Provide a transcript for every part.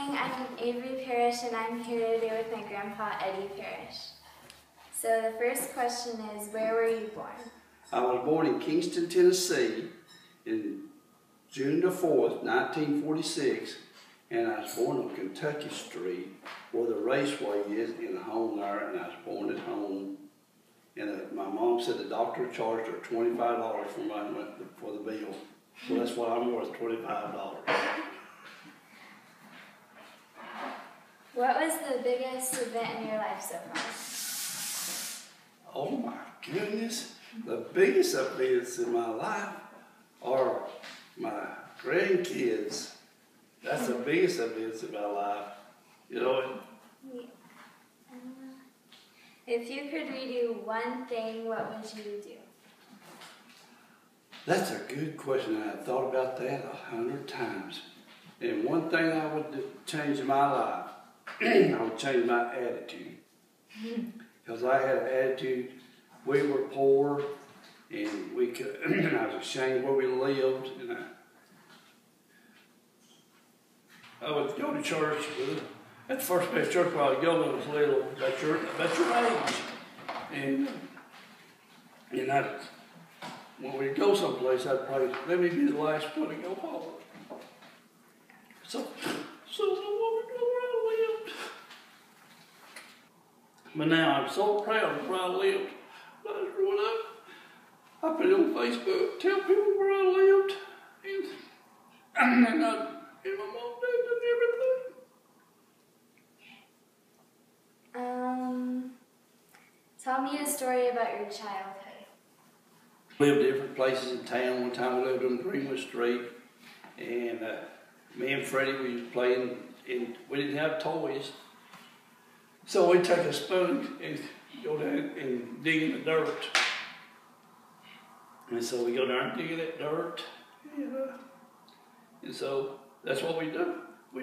morning, I'm Avery Parish, and I'm here today with my grandpa, Eddie Parish. So the first question is, where were you born? I was born in Kingston, Tennessee, in June the 4th, 1946, and I was born on Kentucky Street, where the raceway is, in the home there, and I was born at home. And my mom said the doctor charged her $25 for the bill. So that's why I'm worth $25. What was the biggest event in your life so far? Oh my goodness. The biggest events in my life are my grandkids. That's the biggest events in my life. You know? If you could redo one thing, what would you do? That's a good question. I've thought about that 100 times. And one thing I would change in my life, I would change my attitude. Because I had an attitude, we were poor, and we could, I was ashamed where we lived. And I would go to church with them. At the first place church where I would go when I was little, about your age. And when we go someplace, I'd pray, let me be the last one to go home. So I want to go where I lived. But now I'm so proud of where I lived. When I was growing up, I put it on Facebook, tell people where I lived, and my mom did everything. Tell me a story about your childhood. We lived different places in town. One time we lived on Greenwood Street, and me and Freddie, we was playing, and we didn't have toys. So we'd take a spoon and go down and dig in the dirt. And so we go down and dig in that dirt, and so that's what we do. We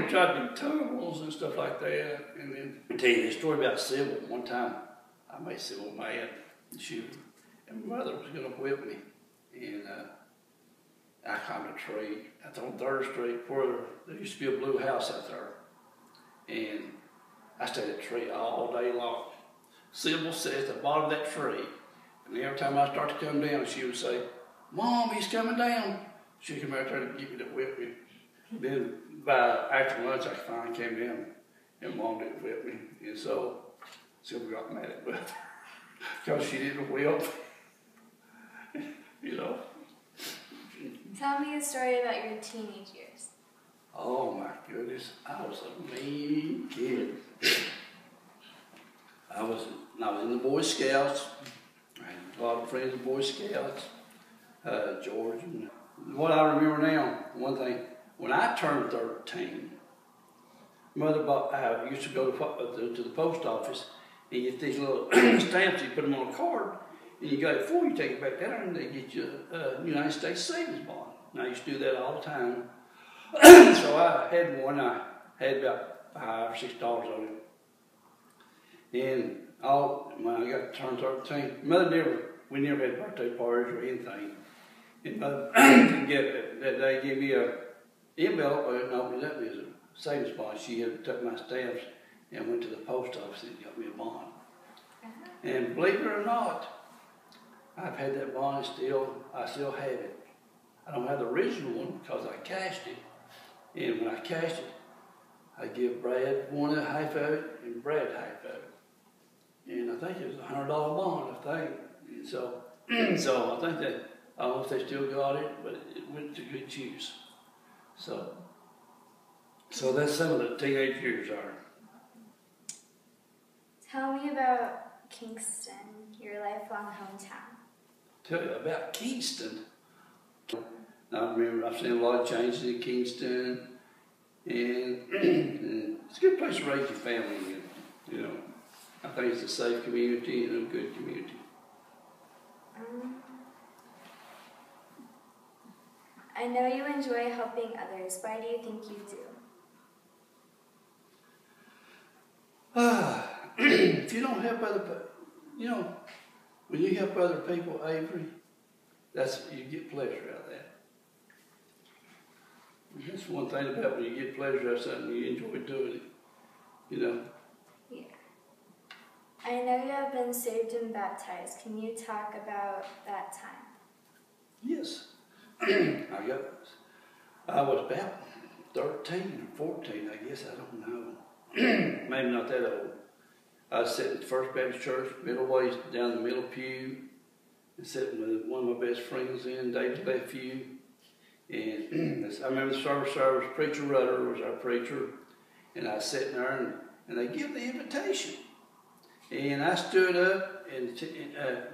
tried to do tunnels and stuff like that. And then I'll tell you this story about Sybil. One time I made Sybil mad. And my mother was going to whip me. And I climbed a tree out on 3rd Street where there used to be a blue house out there. And I stayed at the tree all day long. Sybil sat at the bottom of that tree. And every time I start to come down, she would say, "Mom, he's coming down." She'd come out there to get me to whip me. Then after lunch, I finally came down, and Mom didn't whip me. And so Sybil got mad at me because she didn't whip. You know. Tell me a story about your teenage years. Oh my goodness, I was a mean kid. I was in the Boy Scouts. I had a lot of friends in Boy Scouts, George. And what I remember now, one thing, when I turned 13, I used to go to the post office and get these little stamps. You put them on a card, and you got it for you, take it back down, and they get you a United States savings bond. And I used to do that all the time. So I had one. I had about $5 or $6 on it. And when I got to turn 13, we never had birthday parties or anything. And Mother they gave me a envelope. I didn't open it up. It was a savings bond. She had took my stamps and went to the post office and got me a bond. And believe it or not, I've had that bond I still have it. I don't have the original one because I cashed it. And when I cashed it, I give Brad half of it and Brad half of it. And I think it was a $100 bond, I think. And so I think that, I don't know if they still got it, but it went to good use. So that's some of the teenage years are. Tell me about Kingston, your lifelong hometown. Tell you about Kingston. I remember I've seen a lot of changes in Kingston, and it's a good place to raise your family in. You know, I think it's a safe community and a good community. I know you enjoy helping others. Why do you think you do? If you don't help other people, when you help other people, Avery, you get pleasure out of that. That's one thing about when you get pleasure out of something, you enjoy doing it, you know. Yeah. I know you have been saved and baptized. Can you talk about that time? Yes. I was about 13 or 14, I guess, I don't know. Maybe not that old. I was sitting at the First Baptist Church, middle ways down the middle pew, and sitting with one of my best friends in, David left pew. And I remember the service, Preacher Rudder was our preacher, and I was sitting there, and they give the invitation. And I stood up, and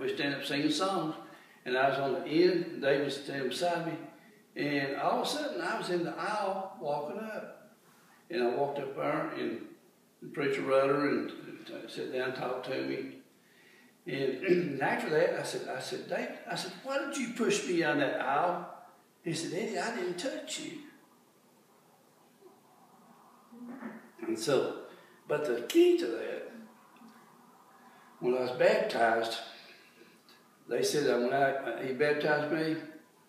we stand up singing songs, and I was on the end, and David was standing beside me, and all of a sudden I was in the aisle walking up. And I walked up there, and the Preacher Rudder and sat down and talked to me. And after that, I said, David, I said, why did you push me on that aisle? He said, Eddie, I didn't touch you. And so, but the key to that, when I was baptized, they said that when he baptized me,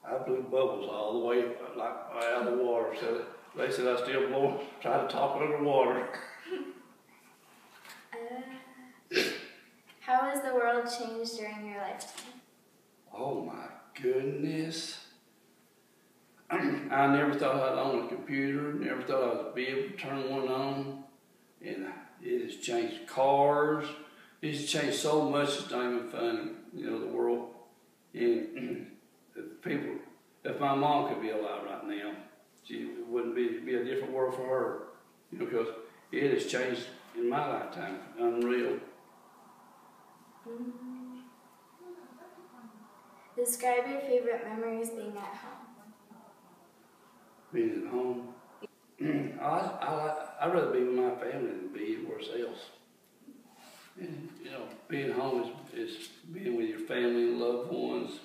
I blew bubbles all the way like out of the water. So they said I still blow, try to talk underwater. How has the world changed during your lifetime? Oh my goodness. I never thought I'd own a computer, never thought I'd be able to turn one on. And it has changed cars. It's changed so much, it's not even funny, you know, the world. And if my mom could be alive right now, it wouldn't be a different world for her, you know, because it has changed in my lifetime, unreal. Describe your favorite memories being at home. Being at home, I'd rather be with my family than be anywhere else. And, you know, being home is being with your family and loved ones.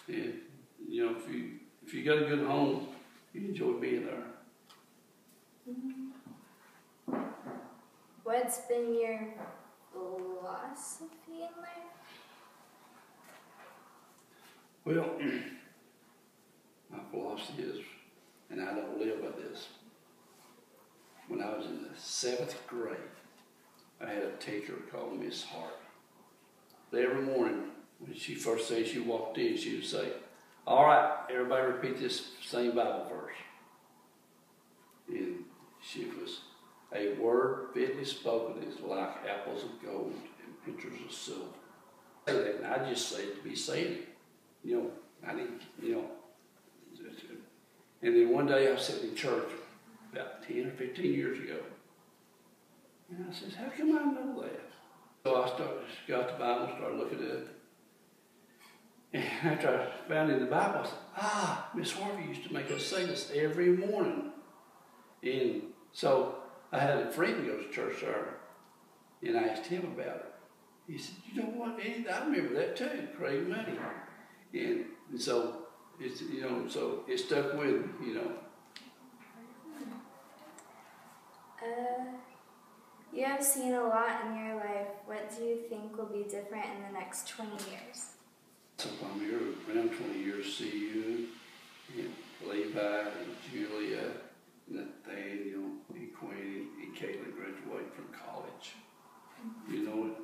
And, you know, if you got a good home, you enjoy being there. What's been your philosophy in life? Well, my philosophy is, and I don't live by this, when I was in the 7th grade, I had a teacher called Miss Hart. Every morning, when she first said she walked in, she would say, all right, everybody repeat this same Bible verse. And she was, a word fitly spoken is like apples of gold and pictures of silver. I say that, and I just say it to be saying it. You know, I didn't, you know. And then one day I was sitting in church about 10 or 15 years ago. And I says, how come I know that? So I got the Bible and started looking at it. And after I found it in the Bible, I said, Miss Harvey used to make us say this every morning. And so I had a friend who goes to church there, and I asked him about it. He said, you know what, Eddie, I remember that too, Craig Money. And so it's, you know, so it stuck with me, you know. You have seen a lot in your life. What do you think will be different in the next 20 years? So I'm here around 20 years, see you, and Levi, and Julia, Nathaniel, and Queen, and Caitlin graduate from college. You know it?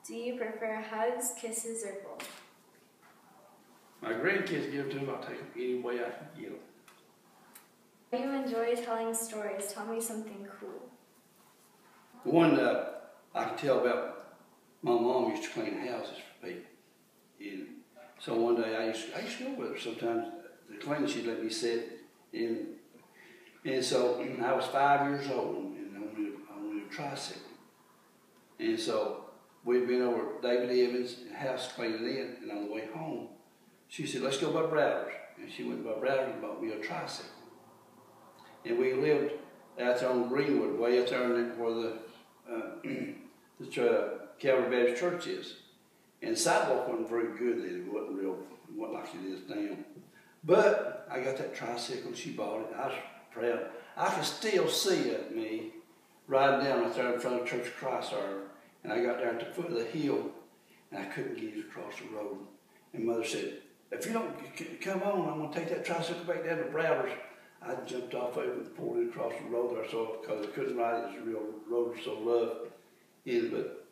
Do you prefer hugs, kisses, or both? My grandkids give to them, I'll take them any way I can get them. You enjoy telling stories. Tell me something cool. One I can tell about, my mom used to clean houses for people. And so one day I used to go with her sometimes. The cleaning, she'd let me sit in. And so I was 5 years old and I wanted a tricycle. And so we'd been over at David Evans' house cleaning in, and on the way home, she said, let's go by Browder's. And she went by Browder's and bought me a tricycle. And we lived out there on Greenwood, way out there where the Calvary Baptist Church is. And the sidewalk wasn't very good then. It wasn't like it is now. But I got that tricycle and she bought it. I was proud. I can still see it, me, riding down right there in front of Church of Christ there. And I got down at the foot of the hill and I couldn't get it across the road. And Mother said, if you don't come on, I'm going to take that tricycle back down to Browder's. I jumped off over and pulled it across the road there, so because I couldn't ride it, the real road was so rough. And, but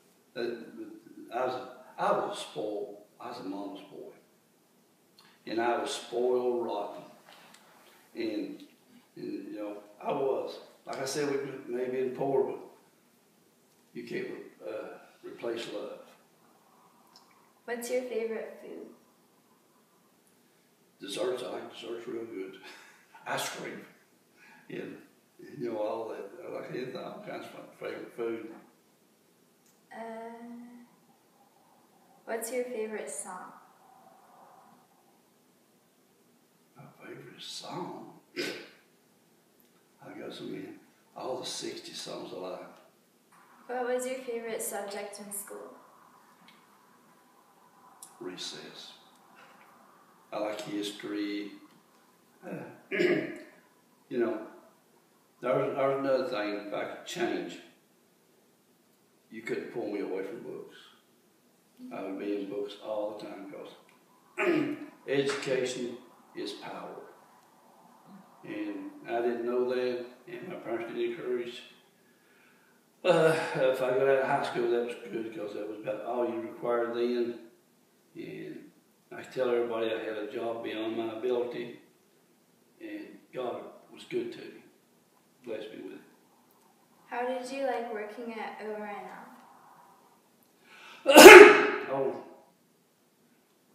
I was spoiled. I was a mama's boy, and I was spoiled rotten. And you know, I was. Like I said, we may have been poor, but you can't replace love. What's your favorite food? Desserts, I like desserts real good. Ice cream, and you know, all that. I like anything, all kinds of my favorite food. What's your favorite song? My favorite song? I got so many. All the 60 songs I like. What was your favorite subject in school? Recess. I like history. You know, there's another thing, if I could change, you couldn't pull me away from books. I would be in books all the time because education is power. And I didn't know that, and my parents didn't encourage. If I got out of high school, that was good because that was about all you required then. And I could tell everybody I had a job beyond my ability, and God was good to me. Blessed me with it. How did you like working at ORNL? Oh,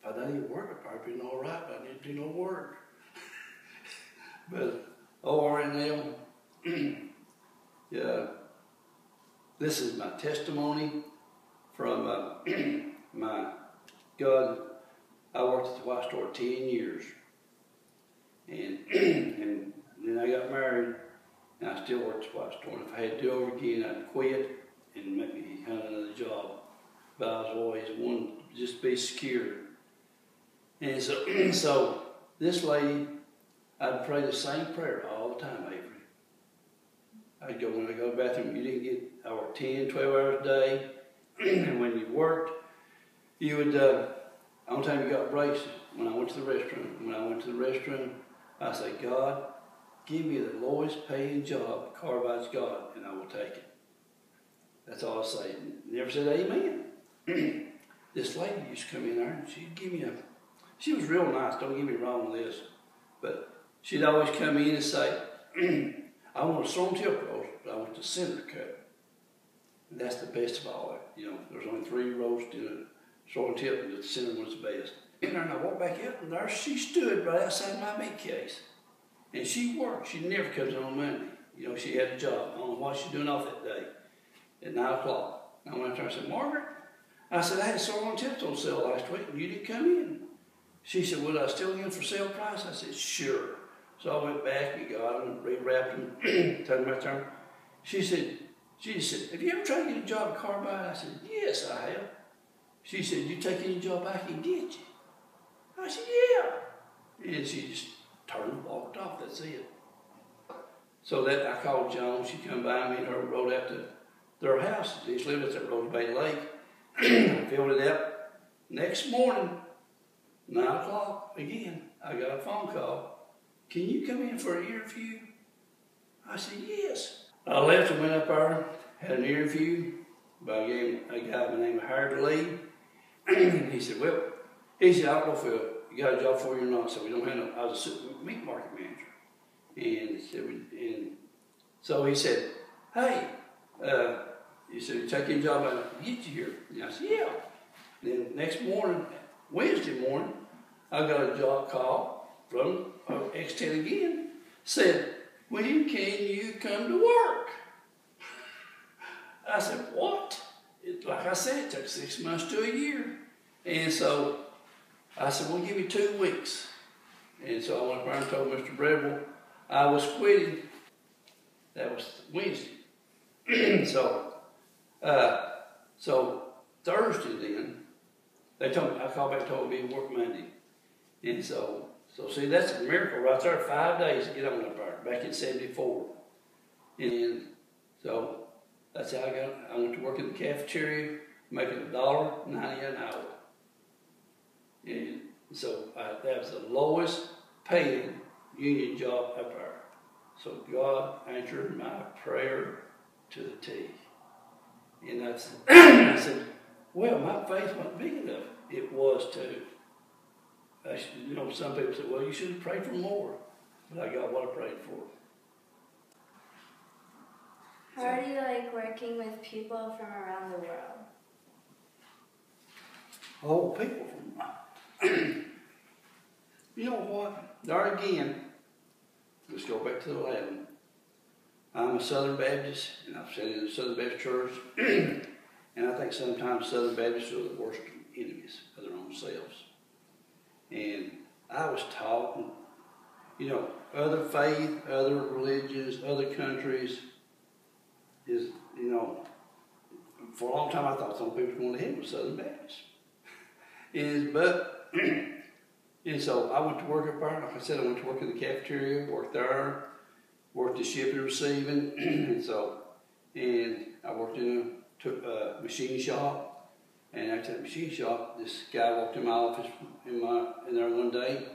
if I didn't even work, I'd probably been all right, but I didn't do no work. But ORNL, yeah, this is my testimony from my God. I worked at the White Store 10 years, and and then I got married, and I still worked at the White Store. And if I had to do it over again, I'd quit and maybe find another job. But I was always one just be secure. And so this lady, I'd pray the same prayer all the time, Avery. I'd go, when I go to the bathroom, you didn't get, I worked 10, 12 hours a day. And when you worked, you would, only time you got breaks, when I went to the restroom. When I went to the restroom, I say, God, give me the lowest paying job that Carbide's got, and I will take it. That's all I say. Never said amen. This lady used to come in there, and she'd give me she was real nice, don't get me wrong with this, but she'd always come in and say, I want a strong tip roast, but I want the center cut. And that's the best of all. You know, there's only 3 roasts in a strong tip, and the center was the best. In there, and I walked back out, and there she stood right outside my meat case. And she worked. She never comes in on Monday. You know, she had a job. I don't know what she's doing off that day. At 9 o'clock. I went up there and said, Margaret, I said, I had sirloin tips on sale last week, and you didn't come in. She said, well, I still in for sale price? I said, sure. So I went back and got them, rewrapped them, turned them right there. She just said, have you ever tried to get a job at Carbide? I said, yes, I have. She said, you take any job I can get you? I said, yeah. And she just turned and walked off, that's it. So that I called Joan, she come by me and her rode out to their house. They used to live at that Rose Bay Lake. I filled it out. Next morning, 9 o'clock again, I got a phone call. Can you come in for an interview? I said, yes. I left and went up there, had an interview by a guy by the name of Howard Lee. He said, well, I don't know if you got a job for you or not. So we don't have no, I was a meat market manager. And so he said, hey, he said, you take any job I can get you here. And I said, yeah. Then next morning, Wednesday morning, I got a job call from X10 again. Said, when can you come to work? I said, what? Like I said, it took 6 months to a year. And so I said, well, give me 2 weeks. And so I went up there and told Mr. Breville I was quitting. That was Wednesday. So Thursday then, they told me, I called back and told me to work Monday. And so see, that's a miracle right there. 5 days to get on up there, back in 74. And so that's how I went to work in the cafeteria, making $1.90 an hour. And So that was the lowest paid union job up there. So God answered my prayer to the T. And I said, well, my faith wasn't big enough. It was too. Some people say, well, you should have prayed for more. But I got what I prayed for. How do you like working with people from around the world? Oh, people from... You know what? There again, let's go back to the Latin. I'm a Southern Baptist, and I've sat in the Southern Baptist church, and I think sometimes Southern Baptists are the worst enemies of their own selves. And I was taught, other faith, other religions, other countries is, for a long time I thought some people were going to heaven with Southern Baptists. And so I went to work up there. Like I said, I went to work in the cafeteria, worked there, worked the shipping and receiving, and I worked in a machine shop. And after that machine shop, this guy walked in my office in there one day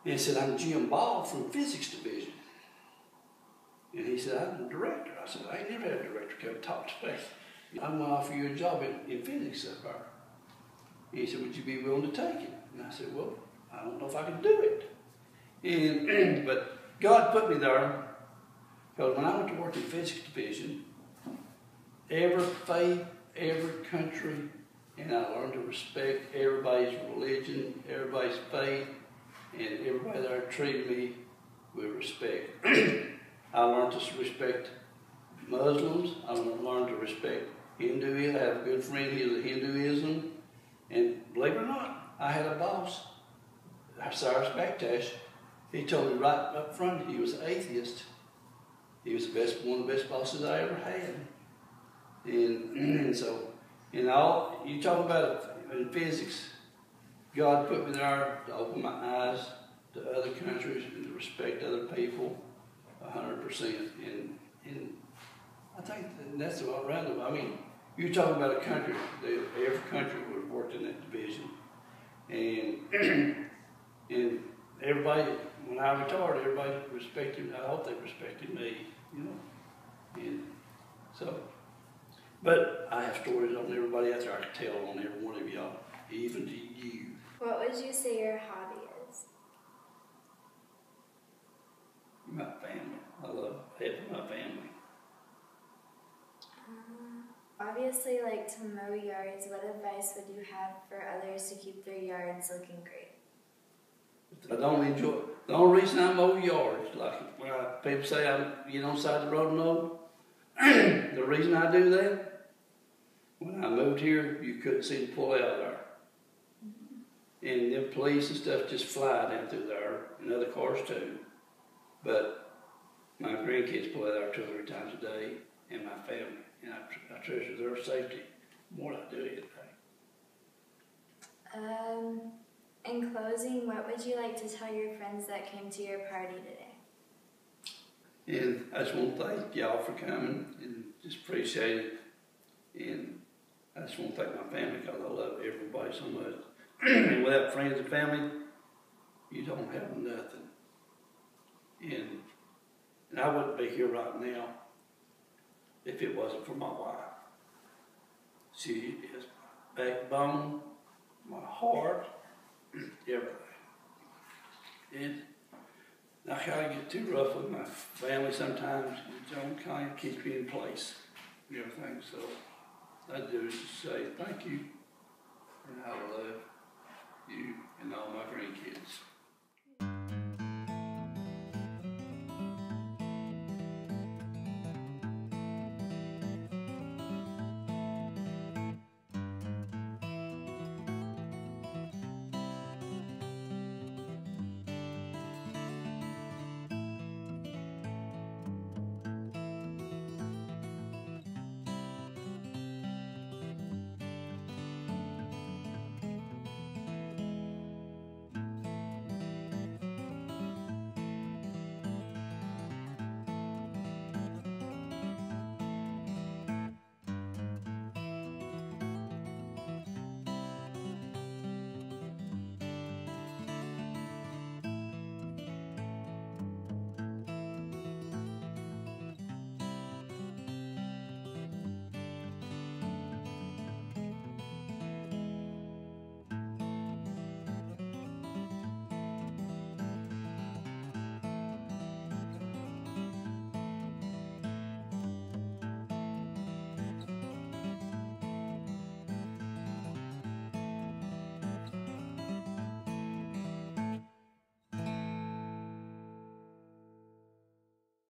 and said, I'm Jim Ball from Physics Division. And he said, I'm the director. I said, I ain't never had a director come talk to me. I'm going to offer you a job in physics up there. And he said, would you be willing to take it? And I said, well, I don't know if I can do it. But God put me there, because when I went to work in Physics Division, every faith, every country, and I learned to respect everybody's religion, everybody's faith, and everybody there treated me with respect. I learned to respect Muslims. I learned to respect Hinduism. I have a good friend, he was a Hinduism. And believe it or not, I had a boss, Cyrus Bakhtash. He told me right up front he was an atheist. He was one of the best bosses I ever had. And so, you talk about it in physics, God put me there to open my eyes to other countries and to respect other people 100%. And I think that's what around them. I mean, you're talking about a country, every country would have worked in that division. And everybody, when I retired, everybody respected, I hope they respected me, And so, but I have stories on everybody out there I can tell on every one of y'all, even to you. What would you say your hobby is? My family. I love helping my family. Obviously, like to mow yards, what advice would you have for others to keep their yards looking great? I don't enjoy it. The only reason I mow yards, like when people say I get on the side of the road and mow, the reason I do that, when I moved here, you couldn't see the pull out there. And them police and stuff just fly down through there, and other cars too. But my grandkids pull out there 2 or 3 times a day, and my family. And I treasure their safety more than I do anything. In closing, what would you like to tell your friends that came to your party today? And I just want to thank y'all for coming and just appreciate it. And I just want to thank my family because I love everybody so much. And without friends and family, you don't have nothing. And I wouldn't be here right now if it wasn't for my wife. She is my backbone, my heart, everything. And I kind of get too rough with my family sometimes. It don't kind of keep me in place and everything. So I do is just say thank you, and I love you and all my grandkids.